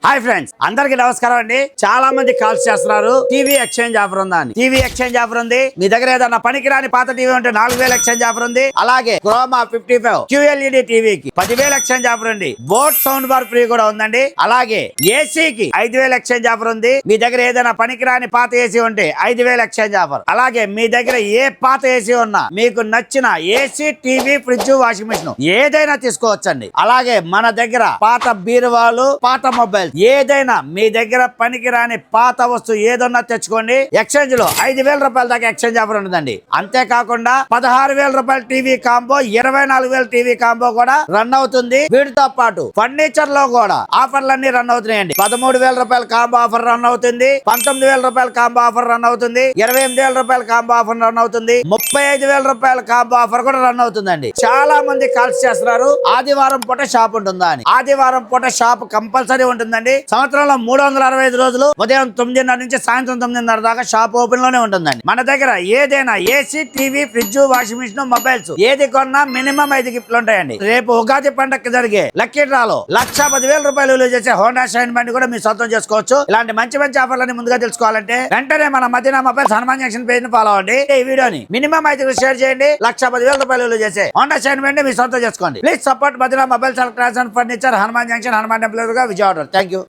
Hi friends, అందరికి నమస్కారం అండి. చాలా మంది కాల్స్ చేస్తున్నారు. టీవీ ఎక్స్చేంజ్ ఆఫర్ ఉందా అని. టీవీ ఎక్స్చేంజ్ ఆఫర్ ఉంది. మీ దగ్గర ఏదైనా పనికిరాని పాత టీవీ ఉంటే 4000 ఎక్స్చేంజ్ ఆఫర్ ఉంది. అలాగే క్రోమా 55 QLED టీవీకి 10,000 ఎక్స్చేంజ్ ఆఫర్ ఉంది. బోట్ సౌండ్ బార్ ఫ్రీ కూడా ఉందండి. అలాగే ఏసీకి 5,000 ఎక్స్చేంజ్ ఆఫర్ ఉంది. మీ దగ్గర ఏదైనా పనికిరాని పాత ఏసీ ఉంటే 5,000 ఎక్స్చేంజ్ ఆఫర్. అలాగే మీ దగ్గర ఏ పాత ఏసీ ఉన్నా మీకు నచ్చిన AC, TV, fridge, washing machine ఏదైనా తీసుకోవచ్చండి. అలాగే మన దగ్గర పాత బీరువాలు, పాత మొబైల్ ఏదైనా మీ దగ్గర పనికిరాని పాత వస్తువు ఏదన్నా తెచ్చుకోండి. ఎక్స్చేంజ్ లో 5,000 రూపాయల దాకా ఎక్స్చేంజ్ ఆఫర్ ఉంటుందండి. అంతేకాకుండా 16,000 రూపాయల టీవీ కాంబో, 24,000 టీవీ కాంబో కూడా రన్ అవుతుంది. వీటితో పాటు ఫర్నిచర్ లో కూడా ఆఫర్లన్నీ రన్ అవుతున్నాయండి. 13,000 రూపాయల కాంబో ఆఫర్ రన్ అవుతుంది. 19,000 రూపాయల కాంబో ఆఫర్ రన్ అవుతుంది. 28,000 రూపాయల కాంబో ఆఫర్ రన్ అవుతుంది. 35,000 రూపాయల కాంబో ఆఫర్ కూడా రన్ అవుతుందండి. చాలా మంది కాల్స్ చేస్తున్నారు ఆదివారం పూట షాప్ ఉంటుందా అని. ఆదివారం పూట షాప్ కంపల్సరీ ఉంటుందండి. సంవత్సరంలో 365 రోజులు ఉదయం 9:30 నుంచి సాయంత్రం 9:30 దాకా షాప్ ఓపెన్ లోనే ఉంటుందండి. మన దగ్గర ఏదైనా AC, TV, fridge, washing machine, mobiles ఏది కొన్నా మినిమం 5 గిఫ్ట్లు ఉంటాయండి. రేపు ఉగాది పండగకి జరిగే లక్కీ డ్రాలో 1,10,000 రూపాయలు విలువ చేసే హోండా షైన్ బండి కూడా మీరు సొంతం చేసుకోవచ్చు. ఇలాంటి మంచి మంచి ఆఫర్లని ముందుగా తెలుసుకోవాలంటే వెంటనే మన Madina mobiles Hanuman junction page ని ఫాలో అవ్వండి. ఈ వీడియోని మినిమం 5 షేర్ చేయండి. 1,10,000 రూపాయలు విలువ చేసే హోండా షైన్ బండి మీరు సొంతం చేసుకోండి. Please support Madina mobiles, electronics and furniture, Hanuman junction, Hanuman temple, Vijayawada. Thank you.